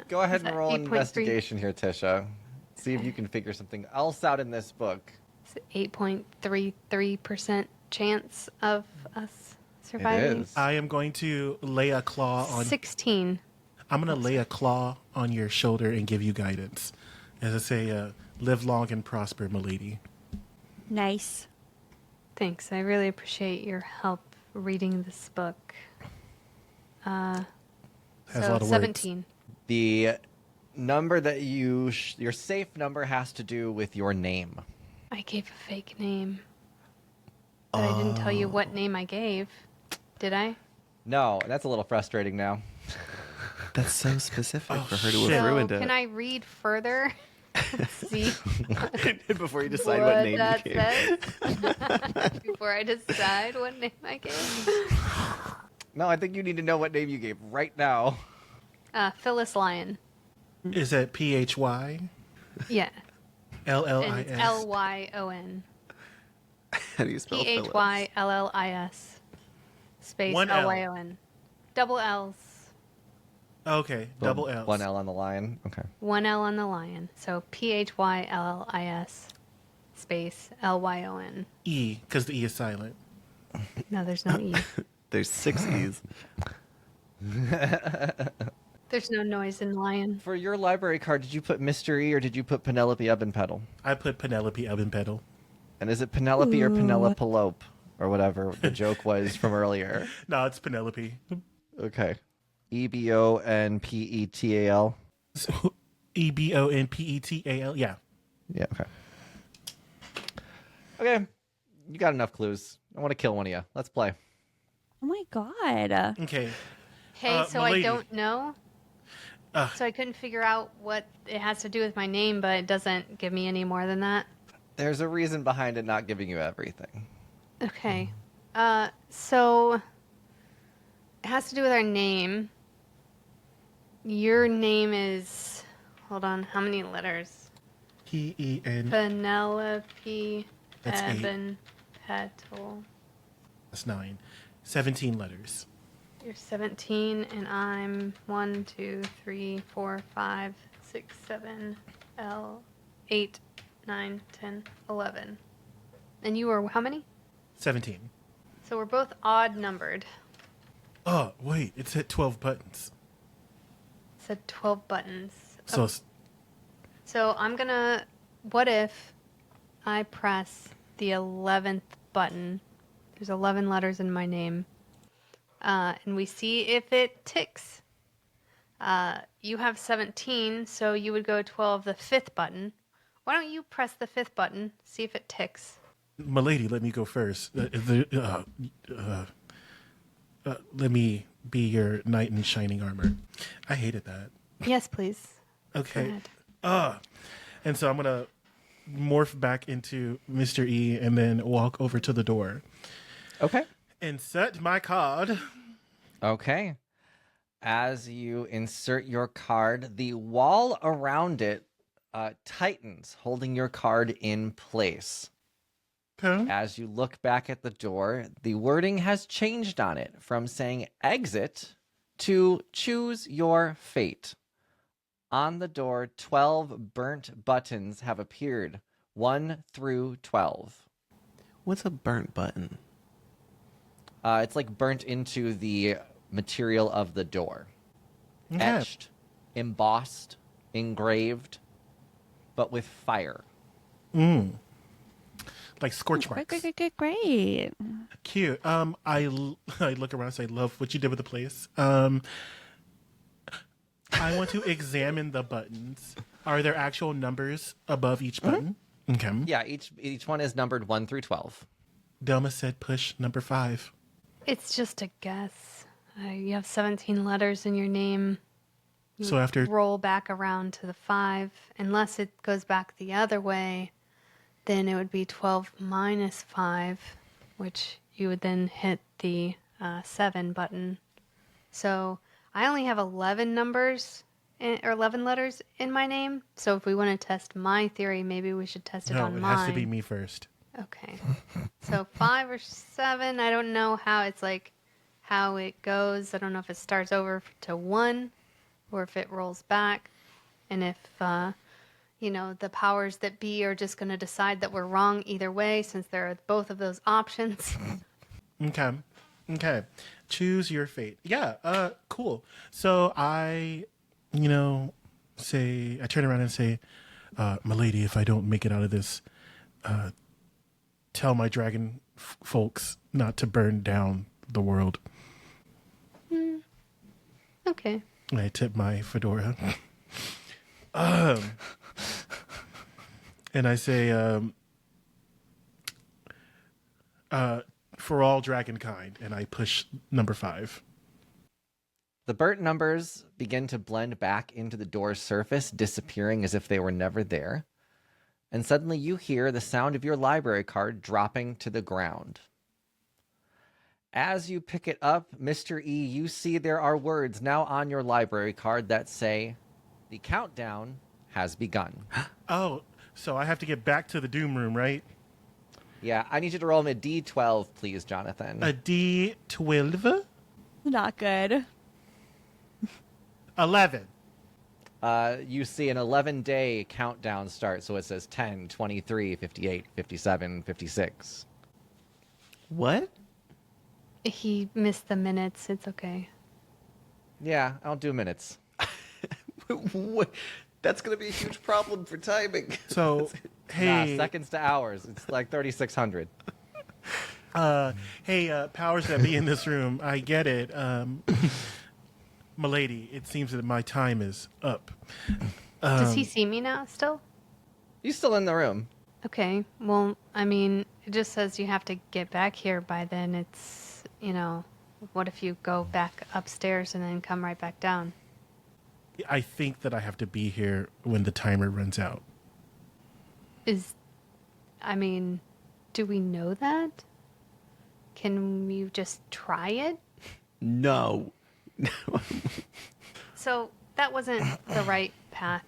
Go ahead Is and that roll an 8.3? investigation here, Tisha. See if you can figure something else out in this book. It's 8.33% chance of us surviving. is. I am going to lay a claw on. 16. I'm going to lay a claw on your shoulder and give you guidance. As I say, live long and prosper, milady. Nice. Thanks. I really appreciate your help reading this book. Has a So lot of 17. words. The number that your safe number has to do with your name. I gave a fake name. But I didn't tell you what name I gave. Did I? No, that's a little frustrating now. That's so specific for her to shit. have So ruined it. can I read further? See Before you decide what name that you gave. says? Before I decide what name I gave? No, I think you need to know what name you gave right now. Phyllis Lyon. Is that PHY? Yeah. And LLIS? it's Lyon. How do you spell Phyllis? PHYLLIS. Space One L. LYON. Double L's. Okay, double L's. 1 L on the line. Okay. 1 L on the lion. So PHYLLIS. Space LYON. E, because the E is silent. No, there's no E. There's 6 E's. There's no noise in lion. For your library card, did you put Mr. E or did you put Penelope Ebenpedal? I put Penelope Ebenpedal. And is it Penelope or Penelope or whatever the joke was from earlier? No, it's Penelope. Okay. EBONPETAL. So, EBONPETAL. Yeah. Yeah, okay. Okay. You got enough clues. I want to kill one of you. Let's play. Oh my god. Okay. Hey, so milady. I don't know. So I couldn't figure out what it has to do with my name, but it doesn't give me any more than that. There's a reason behind it not giving you everything. Okay. So it has to do with our name. Your name is, hold on, how many letters? PEN. Penelope That's 8. Ebenpedal. That's 9. 17 letters. You're 17, and I'm 1, 2, 3, 4, 5, 6, 7, 8, 9, 10, 11. And you are how many? 17. So we're both odd numbered. Oh, wait. It said 12 buttons. It said 12 buttons. So, Oh, so I'm gonna. What if I press the 11th button? There's 11 letters in my name. And we see if it ticks. You have 17, so you would go 12, the 5th button. Why don't you press the 5th button, see if it ticks? milady, let me go first. Let me be your knight in shining armor. I hated that. Yes, please. Okay. Go ahead. And so I'm going to morph back into Mr. E and then walk over to the door. Okay. Insert my card. Okay. As you insert your card, the wall around it tightens, holding your card in place. Okay. As you look back at the door, the wording has changed on it from saying exit to choose your fate. On the door, 12 burnt buttons have appeared, 1 through 12. What's a burnt button? It's like burnt into the material of the door. Okay. Etched, embossed, engraved, but with fire. Like scorch marks. Great. Cute. I look around and say, love what you did with the place. I want to examine the buttons. Are there actual numbers above each button? Okay. Yeah, each one is numbered 1 through 12. Delma said push number 5. It's just a guess. You have 17 letters in your name. You So after roll back around to the 5. Unless it goes back the other way, then it would be 12 minus 5, which you would then hit the 7 button. So I only have 11 numbers or 11 letters in my name. So if we want to test my theory, maybe we should test it no, on it mine. has to be me first. Okay. So 5 or 7, I don't know how it goes. I don't know if it starts over to 1 or if it rolls back. And if, the powers that be are just going to decide that we're wrong either way, since there are both of those options. Okay. Choose your fate. Yeah, cool. So I turn around and say, "Milady, if I don't make it out of this, tell my dragon folks not to burn down the world." Okay. And I tip my fedora. And I say, for all dragonkind, and I push number 5. The burnt numbers begin to blend back into the door's surface, disappearing as if they were never there. And suddenly you hear the sound of your library card dropping to the ground. As you pick it up, Mr. E, you see there are words now on your library card that say, "The countdown has begun." Oh, so I have to get back to the doom room, right? Yeah, I need you to roll me a D12, please, Jonathan. A D12? Not good. 11. You see an 11-day countdown start, so it says 10, 23, 58, 57, 56. What? He missed the minutes. It's okay. Yeah, I'll do minutes. That's going to be a huge problem for timing. So, hey, Seconds to hours. It's like 3,600. hey, powers that be in this room, I get it. Milady, it seems that my time is up. Does he see me now still? He's still in the room. Okay. Well, I mean, it just says you have to get back here by then. It's, what if you go back upstairs and then come right back down? I think that I have to be here when the timer runs out. Do we know that? Can you just try it? No. So that wasn't the right path.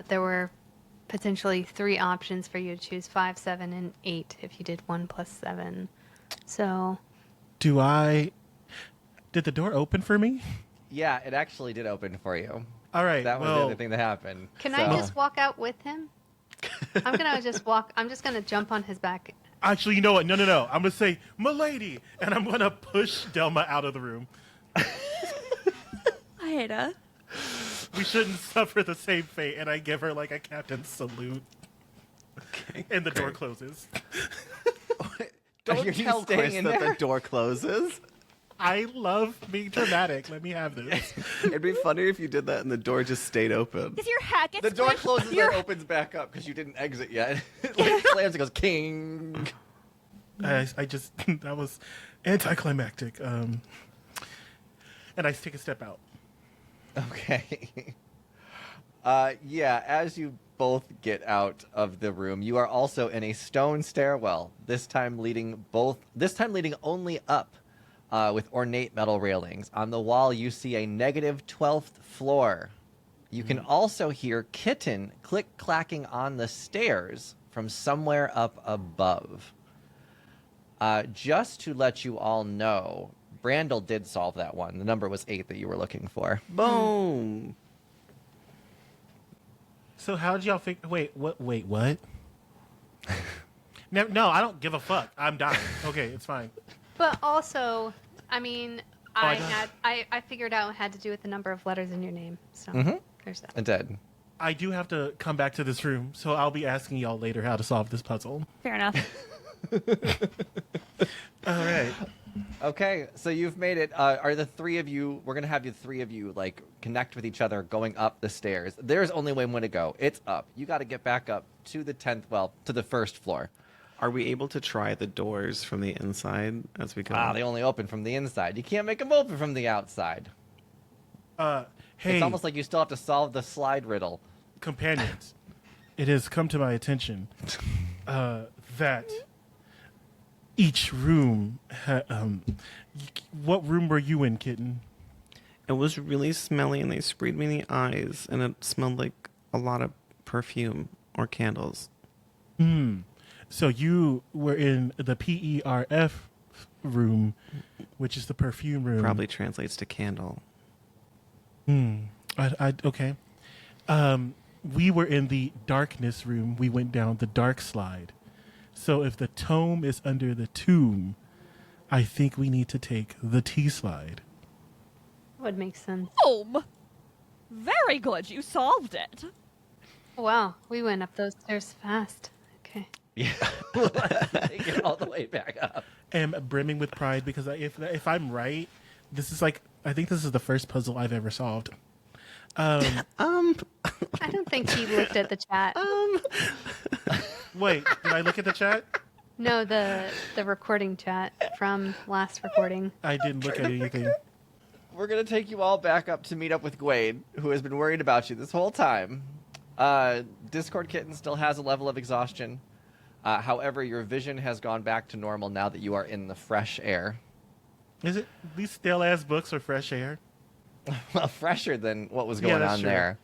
There were potentially 3 options for you to choose: 5, 7, and 8 if you did 1 plus 7. So Did the door open for me? Yeah, it actually did open for you. All right. That was the other thing that happened. can I just walk out with him? I'm just gonna jump on his back. Actually, you know what? No. I'm going to say, "Milady," and I'm going to push Delma out of the room. Ida. We shouldn't suffer the same fate, and I give her like a captain's salute. Okay. And the door closes. Don't Are you tell staying Kris in that there? the door closes. I love being dramatic. Let me have this. It'd be funnier if you did that and the door just stayed open. Does your hat get The door squished? closes Your- and opens back up because you didn't exit yet. It like slams and goes king. I just, that was anticlimactic. And I take a step out. Okay. Yeah, as you both get out of the room, you are also in a stone stairwell, this time leading only up, with ornate metal railings. On the wall, you see a negative 12th floor. You can also hear Kitten click-clacking on the stairs from somewhere up above. Just to let you all know, Randall did solve that one. The number was 8 that you were looking for. Boom. So how did y'all figure? Wait, what? No, I don't give a fuck. I'm dying. Okay, it's fine. But also, I mean, I I figured out it had to do with the number of letters in your name. So there's that. It did. I do have to come back to this room, so I'll be asking y'all later how to solve this puzzle. Fair enough. All right. Okay, so you've made it. Are the three of you? We're gonna have you three of you like connect with each other going up the stairs. There's only one way to go. It's up. You got to get back up to the 10th. Well, to the first floor. Are we able to try the doors from the inside as we go? They only open from the inside. You can't make them open from the outside. Hey, It's almost like you still have to solve the slide riddle. companions, it has come to my attention that each room. What room were you in, kitten? It was really smelly and they sprayed me in the eyes and it smelled like a lot of perfume or candles. So you were in the PERF room, which is the perfume room. Probably translates to candle. Okay. We were in the darkness room. We went down the dark slide. So if the tome is under the tomb, I think we need to take the T slide. Would make sense. Home. Very good. You solved it. Wow, we went up those stairs fast. Okay. Yeah, take it all the way back up. Am brimming with pride because if I'm right, this is like I think this is the first puzzle I've ever solved. I don't think he looked at the chat. Wait, did I look at the chat? No, the recording chat from last recording. I didn't look at anything. We're gonna take you all back up to meet up with Gaywad, who has been worried about you this whole time. Discord Kitten still has a level of exhaustion. However, your vision has gone back to normal now that you are in the fresh air. Is it these stale ass books or fresh air? Well, fresher than what was Yeah, going that's on true. there.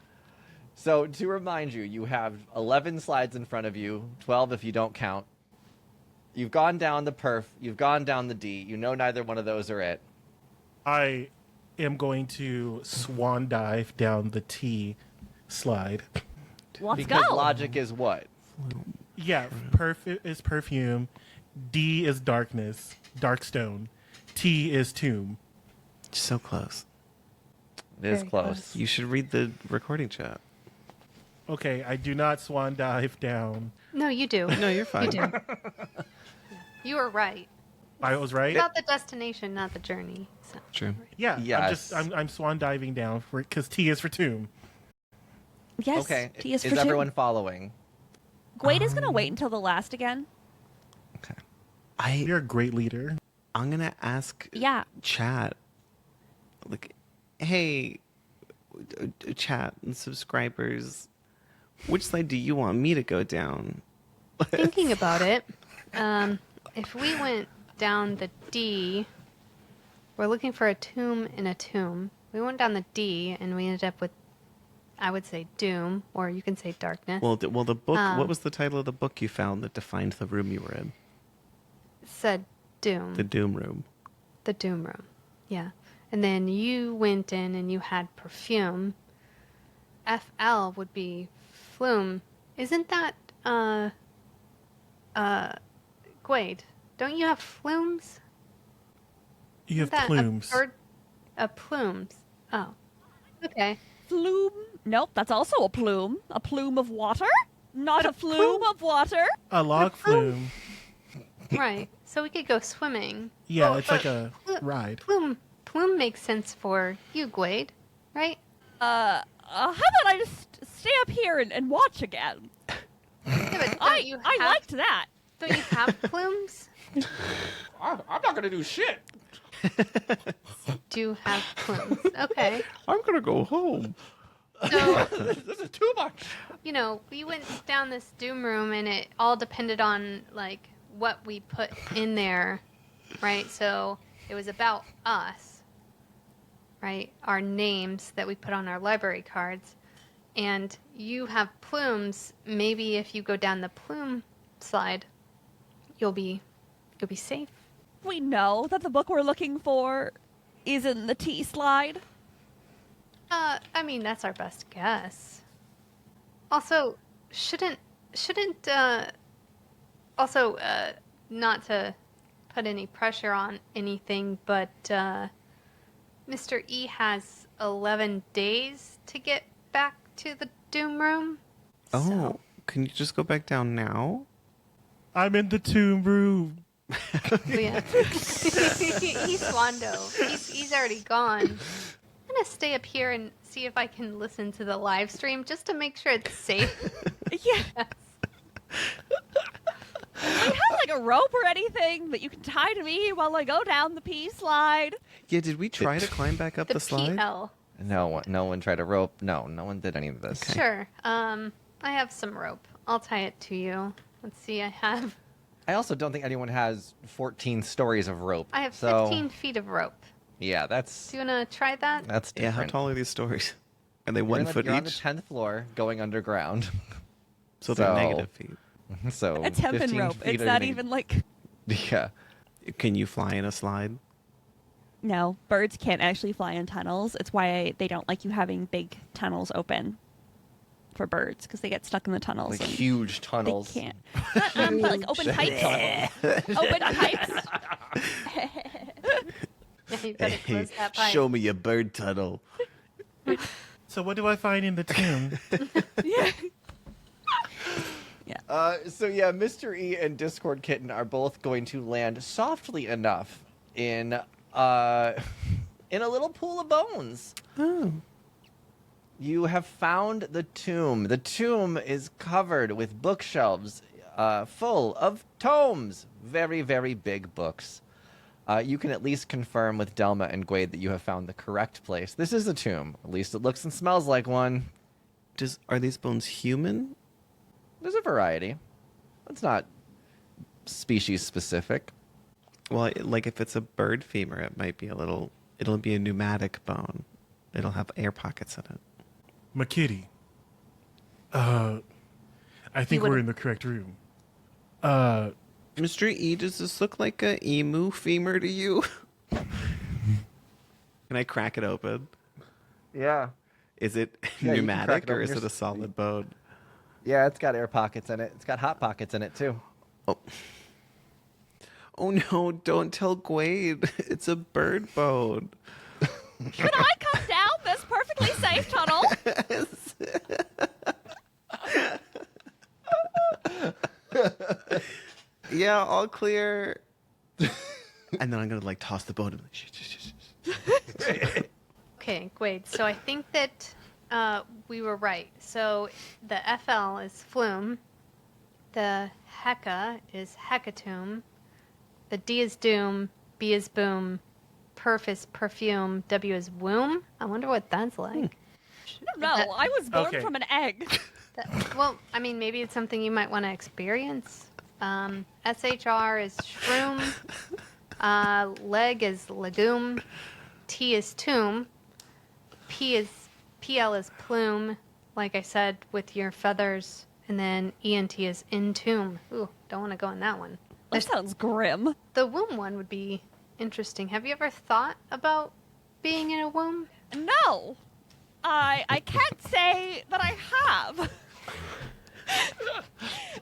So, to remind you, you have 11 slides in front of you, 12 if you don't count. You've gone down the perf, you've gone down the D. You know neither one of those are it. I am going to swan dive down the T slide. Let's Because go. logic is what? Yeah, perf is perfume. D is darkness, dark stone. T is tomb. So close. It is Very close. close. You should read the recording chat. Okay, I do not swan dive down. No, you do. No, you're fine. You do. You were right. I was right. About the destination, not the journey. So. True. Yeah, Yes. I'm swan diving down for because T is for tomb. Yes. Okay, T is is for two. everyone following? Gaywad is gonna wait until the last again. Okay. You're a great leader. I'm gonna ask Yeah. chat, like, hey, chat and subscribers, which slide do you want me to go down? Thinking about it, if we went down the D, we're looking for a tomb in a tomb. We went down the D and we ended up with, I would say, doom, or you can say darkness. Well, the book. What was the title of the book you found that defined the room you were in? It said doom. The Doom Room. The doom room. Yeah. And then you went in and you had perfume. FL would be flume. Isn't that Gaywad? Don't you have flumes? You have Isn't that plumes. A plumes. Oh. Okay. Flume. Nope, that's also a plume. A plume of water? Not a flume of water. A log flume. Right. So we could go swimming. Yeah, Oh, it's like but a ride. Plume makes sense for you, Gaywad, right? How about I just stay up here and watch again? Yeah, but I liked that. Don't you have plumes? I'm not gonna do shit. Do you have plumes? Okay. I'm gonna go home. So, This is too much. you know, we went down this doom room and it all depended on, like, what we put in there, right? So it was about us, right? Our names that we put on our library cards. And you have plumes. Maybe if you go down the plume slide, you'll be you'll be safe. We know that the book we're looking for is in the T slide. I mean, that's our best guess. Also, not to put any pressure on anything, but Mr. E has 11 days to get back to the Doom Room. Oh, So- can you just go back down now? I'm in the tomb room. Yeah. He's Wando. He's already gone. I'm gonna stay up here and see if I can listen to the live stream just to make sure it's safe. Yeah. Do you have like a rope or anything that you can tie to me while I go down the P slide? Yeah, did we try to climb back up the slide? PL. No one tried to rope. No one did any of this. Okay. Sure. I have some rope. I'll tie it to you. Let's see. I also don't think anyone has 14 stories of rope. I have so, 15 feet of rope. Yeah, that's Do you wanna try that? that's Yeah, different. how tall are these stories? Are they You're 1 on the- foot you're on the each? 10th floor, going underground. So they're so- negative feet. So It's hemp and 15 rope. feet It's are not gonna- even like... Yeah. Can you fly in a slide? No, birds can't actually fly in tunnels. It's why they don't like you having big tunnels open for birds, because they get stuck in the tunnels. Like and huge tunnels. They can't. But like open pipes. Open pipes. Yeah, you better close that pipe. Show me your bird tunnel. So what do I find in the tomb? Yeah. So yeah, Mr. E and Discord Kitten are both going to land softly enough in a little pool of bones. Oh. You have found the tomb. The tomb is covered with bookshelves full of tomes. Very, very big books. You can at least confirm with Delma and Gaywad that you have found the correct place. This is a tomb. At least it looks and smells like one. Are these bones human? There's a variety. It's not species specific. Well, like if it's a bird femur, it might be it'll be a pneumatic bone. It'll have air pockets in it. McKitty. I think we're in the correct room. Mr. E, does this look like a emu femur to you? Can I crack it open? Yeah. Is it Yeah, you can crack pneumatic it or open is your it a solid bone? Yeah, it's got air pockets in it. It's got hot pockets in it too. Oh. Oh no, don't tell Gaywad. It's a bird bone. Can I come down this perfectly safe tunnel? Yeah, all clear. And then I'm gonna like toss the bone and like, shh, shh, shh. Okay, great. So I think that we were right. So the FL is flume, the Hecka is hecatomb, the D is doom, B is boom, perf is perfume, W is womb. I wonder what that's like. No, I was born Okay. from an egg. Well, I mean, maybe it's something you might want to experience. SHR is shroom, leg is legume, T is tomb, PL is plume, like I said, with your feathers, and then ENT is entomb. Ooh, don't want to go on that one. That sounds grim. The womb one would be interesting. Have you ever thought about being in a womb? No, I can't say that I have.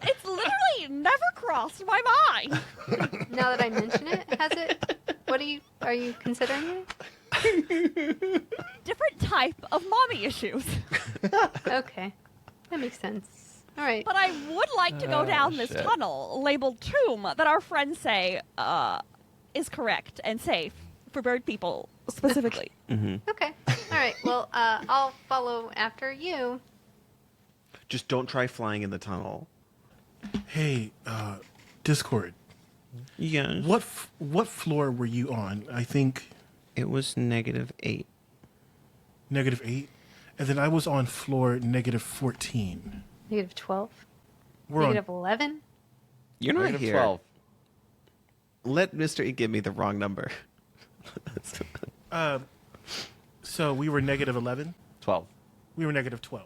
It's literally never crossed my mind. Now that I mention it, has it? Are you considering it? Different type of mommy issues. Okay, that makes sense. All right. But I would like to go down this shit. tunnel labeled tomb that our friends say is correct and safe for bird people specifically. Okay. All right. Well, I'll follow after you. Just don't try flying in the tunnel. Hey, Discord. Yeah. What floor were you on? I think It was -8. -8, and then I was on floor -14. Negative 12. We're Negative 11. You're not Negative here. 12. Let Mr. E give me the wrong number. So we were -11. 12. We were -12.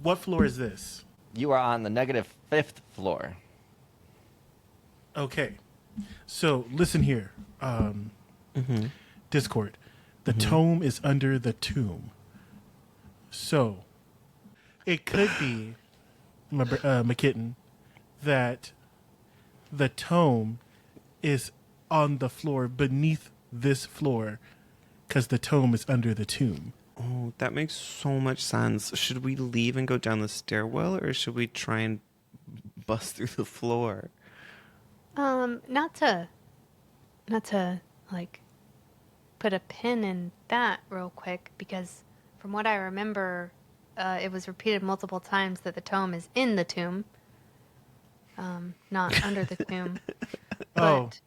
What floor is this? You are on the -5th floor. Okay. So listen here. Discord. The tome is under the tomb. So it could be, McKitten, that the tome is on the floor beneath this floor because the tome is under the tomb. Oh, that makes so much sense. Should we leave and go down the stairwell, or should we try and bust through the floor? Not to like put a pin in that real quick, because from what I remember, it was repeated multiple times that the tome is in the tomb, not under the tomb. But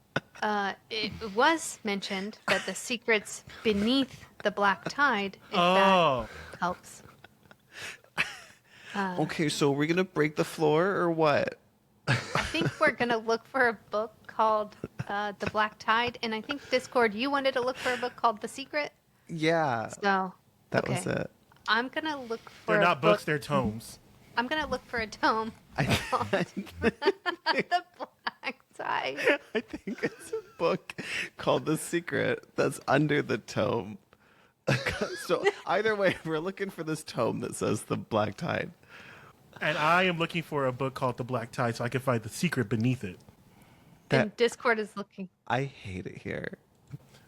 it was mentioned that the secret's beneath the black tide, if that helps. Okay, so we're gonna break the floor, or what? I think we're going to look for a book called The Black Tide, and I think, Discord, you wanted to look for a book called The Secret? Yeah. So, That was it. I'm going to look for They're a not book. books, they're tomes. I'm going to look for a tome called The Black Tide. I think it's a book called The Secret that's under the tome. So either way, we're looking for this tome that says The Black Tide. And I am looking for a book called The Black Tide so I can find the secret beneath it. And Discord is looking. I hate it here.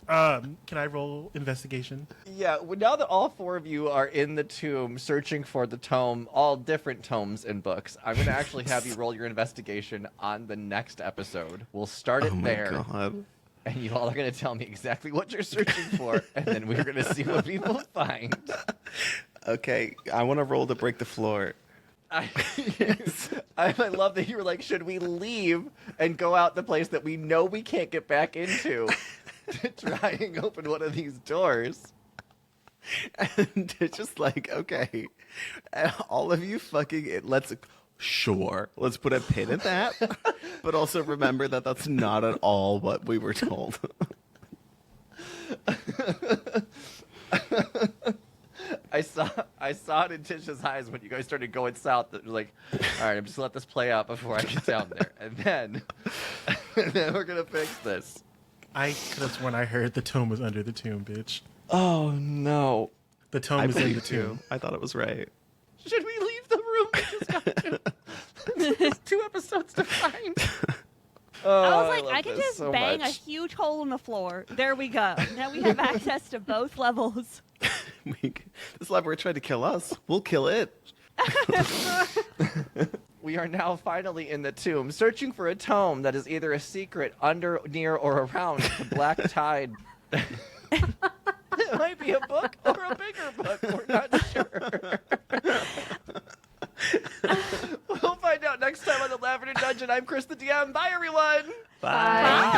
Can I roll investigation? Yeah, now that all four of you are in the tomb searching for the tome, all different tomes and books, I'm going to actually have you roll your investigation on the next episode. We'll start it Oh my there. God. And you all are going to tell me exactly what you're searching for, and then we're going to see what people find. Okay, I want to roll to break the floor. I love that you were like, should we leave and go out the place that we know we can't get back into to try and open one of these doors? And it's just like, okay, all of you fucking, let's put a pin in that. But also remember that that's not at all what we were told. I saw it in Tisha's eyes when you guys started going south. That was like, all right, I'm just gonna let this play out before I get down there, and then we're gonna fix this. I could have sworn I heard the tome was under the tomb, bitch. Oh, no. The tome I is in the believe you. tomb. I thought it was right. Should we leave the room? We just got to. There's 2 episodes to find. I was like, love I could this just so bang much. a huge hole in the floor. There we go. Now we have access to both levels. This library tried to kill us. We'll kill it. We are now finally in the tomb, searching for a tome that is either a secret under, near, or around the Black Tide. It might be a book or a bigger book. We're not sure. We'll find out next time on the Lavender Dungeon. I'm Kris the DM. Bye, everyone. Bye.